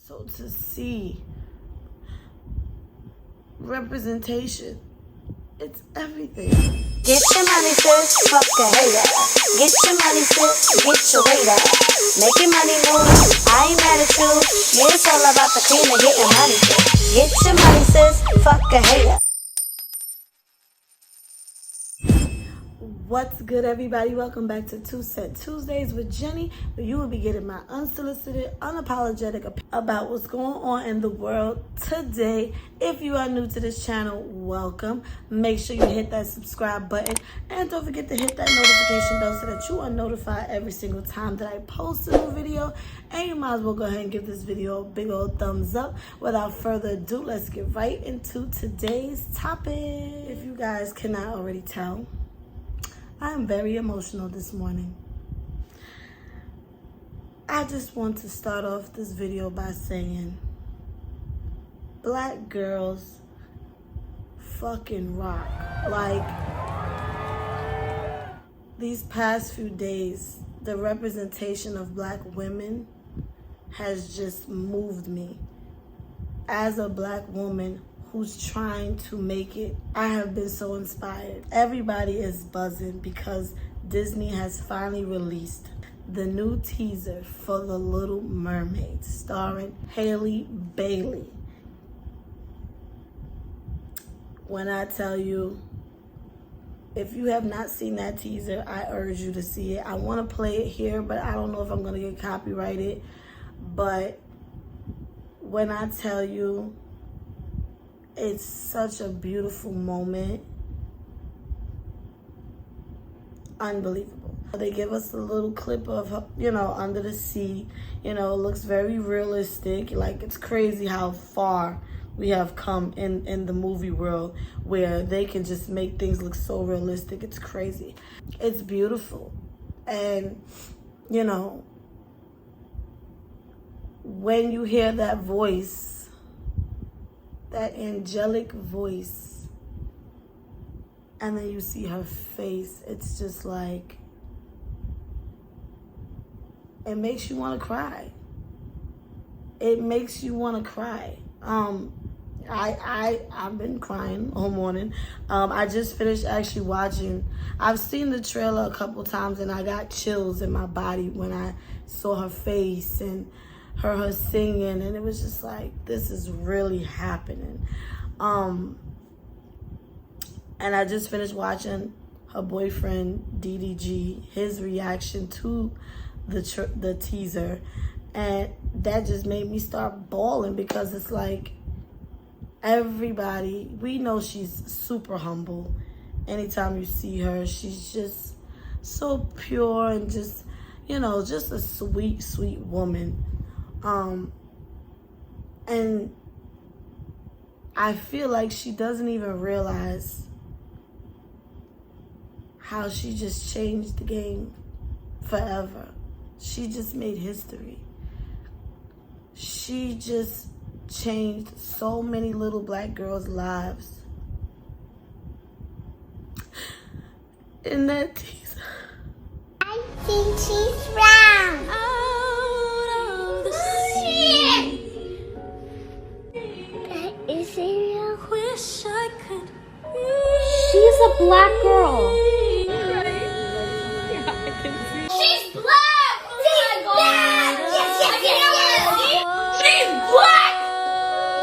So to see representation, it's everything. Get your money, sis, fuck the hater. Get your money, sis, get your weight up. Making money move, I ain't mad at you. Yeah, it's all about the cream and getting money, sis. Get your money, sis, fuck a hater. What's good, everybody? Welcome back to Two Cent Tuesdays with Jenny, where you will be getting my unsolicited, unapologetic about what's going on in the world today. If you are new to this channel, welcome. Make sure you hit that subscribe button and don't forget to hit that notification bell so that you are notified every single time that I post a new video. And you might as well go ahead and give this video a big old thumbs up. Without further ado, let's get right into today's topic. If you guys cannot already tell, I am very emotional this morning. I just want to start off this video by saying, Black girls fucking rock. Like, these past few days, the representation of Black women has just moved me. As a Black woman who's trying to make it, I have been so inspired. Everybody is buzzing because Disney has finally released the new teaser for The Little Mermaid, starring Hailey Bailey. When I tell you, if you have not seen that teaser, I urge you to see it. I want to play it here, but I don't know if I'm going to get copyrighted. But when I tell you, it's such a beautiful moment. Unbelievable. They give us a little clip of her, under the sea. It looks very realistic. Like, it's crazy how far we have come in the movie world where they can just make things look so realistic. It's crazy. It's beautiful. And, when you hear that voice, that angelic voice, and then you see her face, it's just like, it makes you want to cry. It makes you want to cry. I've been crying all morning. I just finished actually watching. I've seen the trailer a couple times and I got chills in my body when I saw her face and her singing, and it was just like, this is really happening. And I just finished watching her boyfriend DDG, his reaction to the teaser, and that just made me start bawling because it's like, everybody, we know she's super humble. Anytime you see her, she's just so pure and just, just a sweet, sweet woman. And I feel like she doesn't even realize how she just changed the game forever. She just made history. She just changed so many little Black girls' lives. In that teaser, I think she's round. Is it? Wish I could. She's a Black girl. She's black! She's black! Yes! She's black!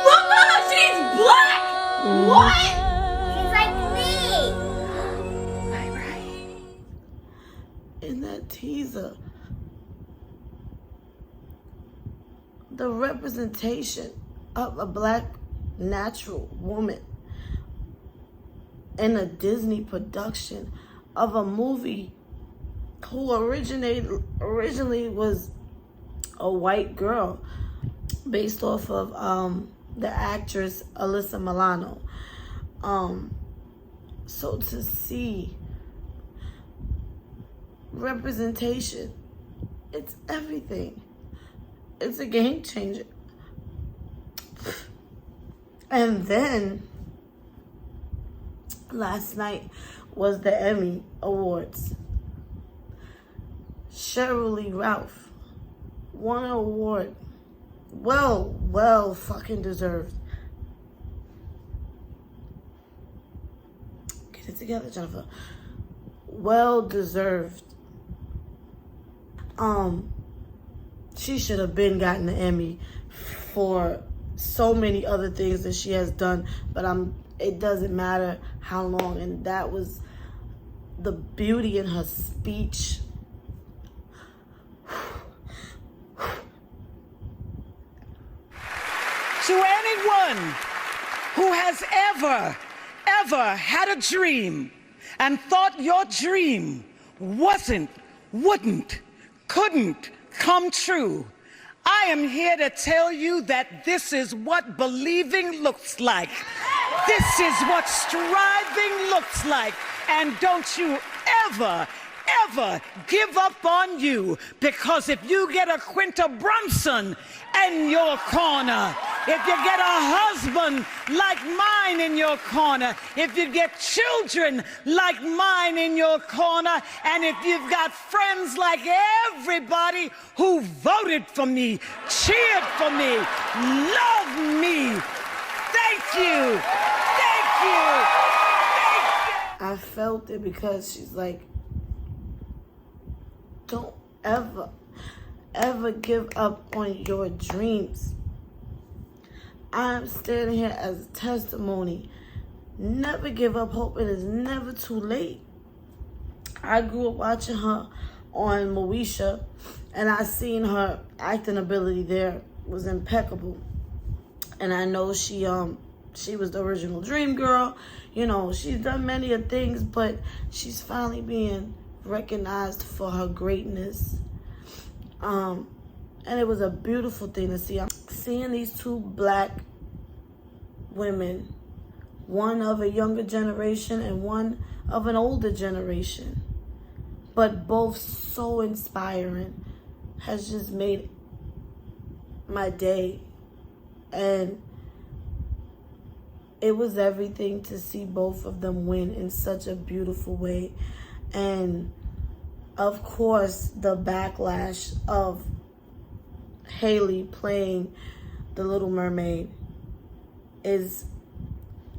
Mama, she's black! What? She's like me. right. In that teaser, the representation of a Black natural woman in a Disney production of a movie who originally was a white girl based off of the actress Alyssa Milano. So to see representation, it's everything. It's a game changer. And then last night was the Emmy Awards. Sheryl Lee Ralph won an award well fucking deserved. Get it together, Jennifer. Well deserved. She should have been gotten the Emmy for so many other things that she has done, but it doesn't matter how long. And that was the beauty in her speech. To anyone who has ever had a dream and thought your dream wouldn't, couldn't come true, I am here to tell you that this is what believing looks like. This is what striving looks like. And don't you ever give up on you, because if you get a Quinta Brunson in your corner, if you get a husband like mine in your corner, if you get children like mine in your corner, and if you've got friends like everybody who voted for me, cheered for me, love me, thank you, thank you, thank you. I felt it because she's like, don't ever give up on your dreams. I'm standing here as a testimony. Never give up hope. It is never too late. I grew up watching her on Moesha, and I seen her acting ability there was impeccable. And I know she was the original Dream Girl. You know, she's done many of things, but she's finally being recognized for her greatness. And it was a beautiful thing to see. Seeing these two black women, one of a younger generation and one of an older generation, but both so inspiring, has just made my day. And it was everything to see both of them win in such a beautiful way. And of course, the backlash of Haley playing the Little Mermaid is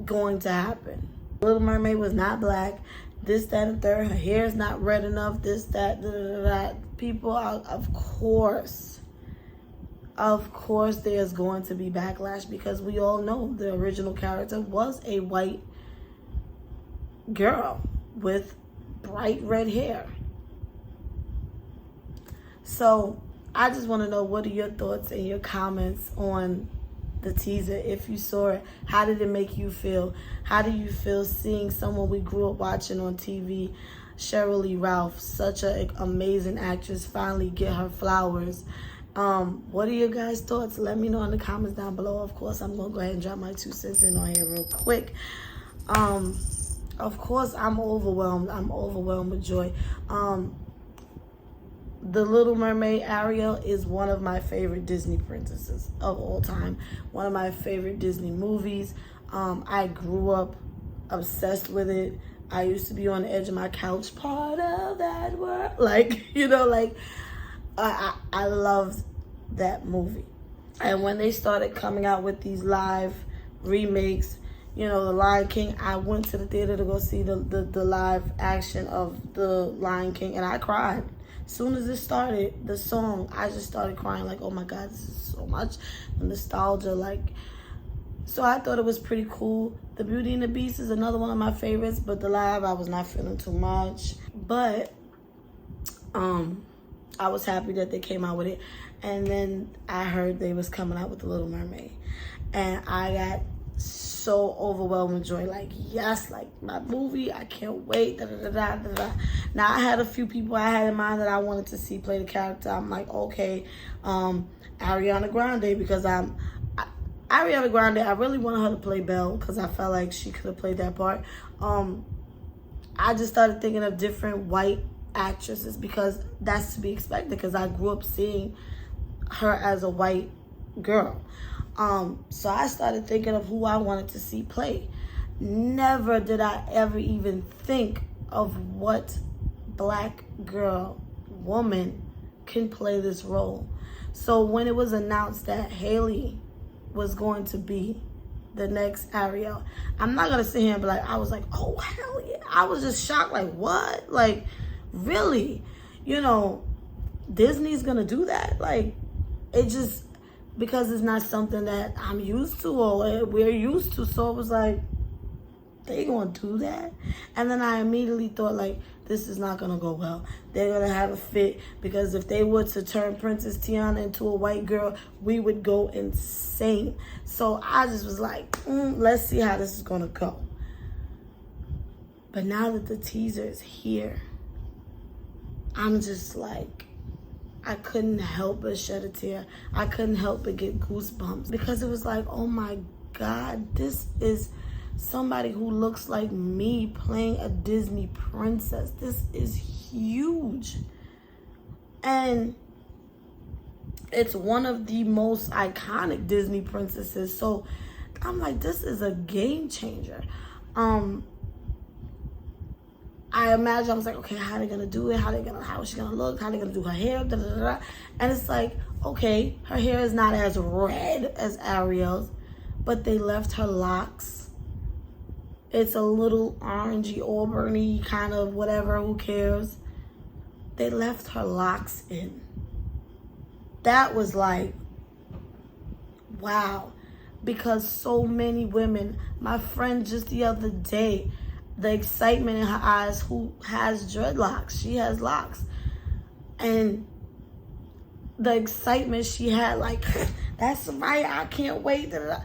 going to happen. Little Mermaid was not black, this, that, and third. Her hair is not red enough, this, that, da, da, da, da. People are, of course, there's going to be backlash, because we all know the original character was a white girl with bright red hair. So I just want to know, what are your thoughts and your comments on the teaser? If you saw it, how did it make you feel? How do you feel seeing someone we grew up watching on TV, Sheryl Lee Ralph, such an amazing actress, finally get her flowers? What are your guys' thoughts? Let me know in the comments down below. Of course, I'm going to go ahead and drop my 2 cents in on here real quick. Of course, I'm overwhelmed. I'm overwhelmed with joy. The Little Mermaid, Ariel, is one of my favorite Disney princesses of all time. One of my favorite Disney movies. I grew up obsessed with it. I used to be on the edge of my couch, part of that world. Like, you know, like, I loved that movie. And when they started coming out with these live remakes, you know, The Lion King, I went to the theater to go see the live action of The Lion King, and I cried. As soon as it started, the song, I just started crying, like, oh my God, this is so much nostalgia, like. So I thought it was pretty cool. The Beauty and the Beast is another one of my favorites, but the live, I was not feeling too much. But I was happy that they came out with it. And then I heard they was coming out with The Little Mermaid, and I got so overwhelmed with joy. Like, yes, like, my movie, I can't wait, da, da, da, da, da, da. Now, I had a few people I had in mind that I wanted to see play the character. I'm like, okay, Ariana Grande, because Ariana Grande, I really wanted her to play Belle, because I felt like she could have played that part. I just started thinking of different white actresses, because that's to be expected, because I grew up seeing her as a white girl. So I started thinking of who I wanted to see play. Never did I ever even think of what black girl, woman can play this role. So when it was announced that Haley was going to be the next Ariel, I'm not gonna sit here and be like, I was like, oh hell yeah. I was just shocked, like what? Like, really? You know, Disney's gonna do that? Like, it just, because it's not something that I'm used to or we're used to. So it was like, they gonna do that? And then I immediately thought, like, this is not gonna go well. They're gonna have a fit, because if they were to turn Princess Tiana into a white girl, we would go insane. So I just was like, let's see how this is gonna go. But now that the teaser is here, I'm just like, I couldn't help but shed a tear. I couldn't help but get goosebumps, because it was like, oh my God, this is somebody who looks like me playing a Disney princess. This is huge. And it's one of the most iconic Disney princesses. So I'm like, this is a game changer. I imagine, I was like, okay, how are they gonna do it? How is she gonna look? How are they gonna do her hair? Da, da, da, da. And it's like, okay, her hair is not as red as Ariel's, but they left her locks. It's a little orangey, auburny kind of whatever, who cares? They left her locks in. That was like, wow. Because so many women, my friend just the other day, the excitement in her eyes, who has dreadlocks, she has locks. And the excitement she had, like, that's right, I can't wait. Da, da, da.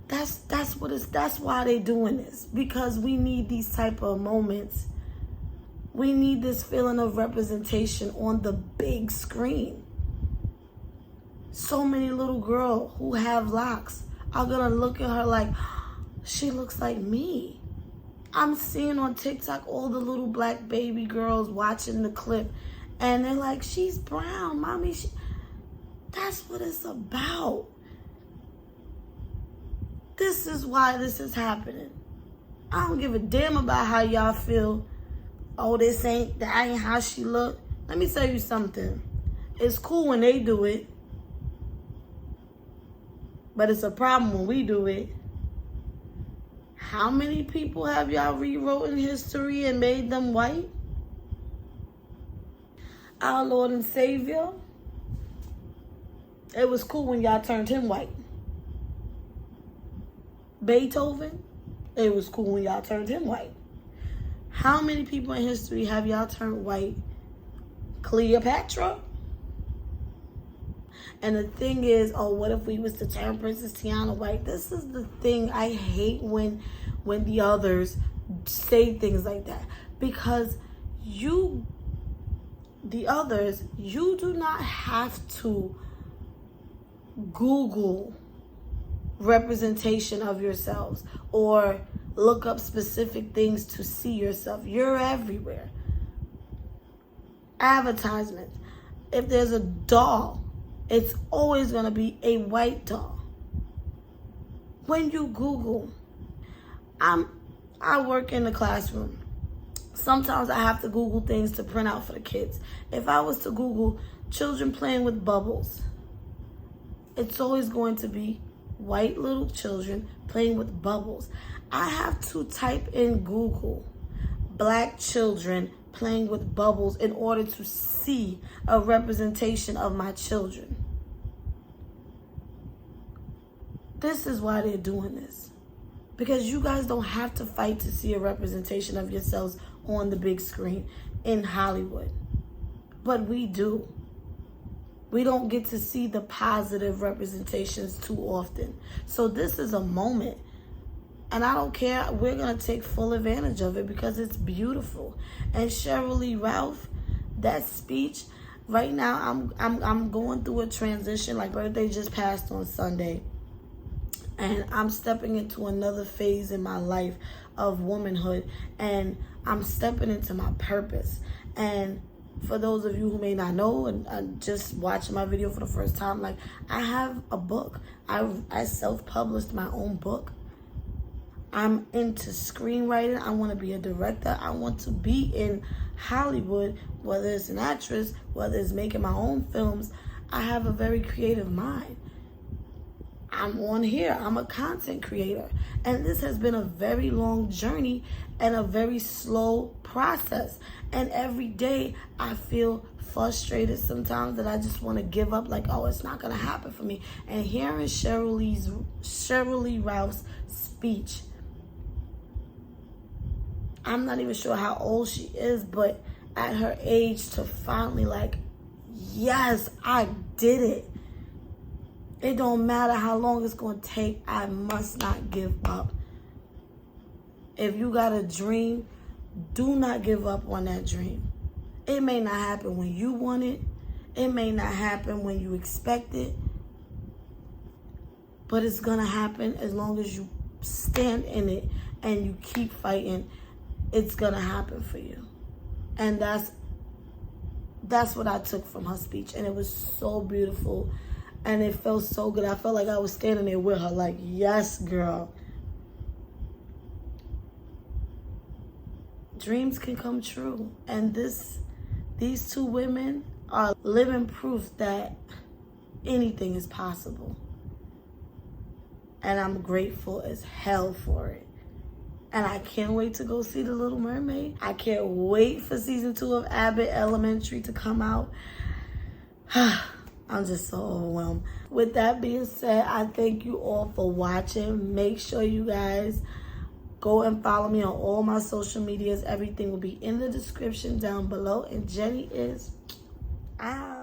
That's why they doing this, because we need these type of moments. We need this feeling of representation on the big screen. So many little girls who have locks are gonna look at her like, she looks like me. I'm seeing on TikTok all the little black baby girls watching the clip, and they're like, she's brown, mommy. That's what it's about. This is why this is happening. I don't give a damn about how y'all feel. Oh, that ain't how she look. Let me tell you something. It's cool when they do it, but it's a problem when we do it. How many people have y'all rewritten history and made them white? Our Lord and Savior, it was cool when y'all turned him white. Beethoven, it was cool when y'all turned him white. How many people in history have y'all turned white? Cleopatra. And the thing is, oh, what if we was to turn Princess Tiana white? This is the thing I hate when the others say things like that. Because the others, you do not have to Google representation of yourselves or look up specific things to see yourself. You're everywhere. Advertisements. If there's a doll, it's always going to be a white doll. When you Google, I work in the classroom. Sometimes I have to Google things to print out for the kids. If I was to Google children playing with bubbles, it's always going to be white little children playing with bubbles. I have to type in Google black children playing with bubbles in order to see a representation of my children. This is why they're doing this. Because you guys don't have to fight to see a representation of yourselves on the big screen in Hollywood. But we do. We don't get to see the positive representations too often. So this is a moment. And I don't care. We're going to take full advantage of it because it's beautiful. And Cheryl Lee Ralph, that speech, right now I'm going through a transition. Like, birthday just passed on Sunday. And I'm stepping into another phase in my life of womanhood. And I'm stepping into my purpose. And for those of you who may not know and just watching my video for the first time, like, I have a book. I self-published my own book. I'm into screenwriting. I want to be a director. I want to be in Hollywood, whether it's an actress, whether it's making my own films. I have a very creative mind. I'm on here. I'm a content creator. And this has been a very long journey and a very slow process. And every day I feel frustrated sometimes that I just want to give up, like, oh, it's not going to happen for me. And hearing Cheryl Lee Ralph's speech, I'm not even sure how old she is, but at her age, to finally, like, yes, I did it. It don't matter how long it's going to take. I must not give up. If you got a dream, do not give up on that dream. It may not happen when you want it. It may not happen when you expect it. But it's going to happen as long as you stand in it and you keep fighting. It's going to happen for you. And that's what I took from her speech. And it was so beautiful. And it felt so good. I felt like I was standing there with her, like, yes, girl. Dreams can come true. And these two women are living proof that anything is possible. And I'm grateful as hell for it. And I can't wait to go see The Little Mermaid. I can't wait for season 2 of Abbott Elementary to come out. I'm just so overwhelmed. With that being said, I thank you all for watching. Make sure you guys go and follow me on all my social medias. Everything will be in the description down below. And Jenny is out.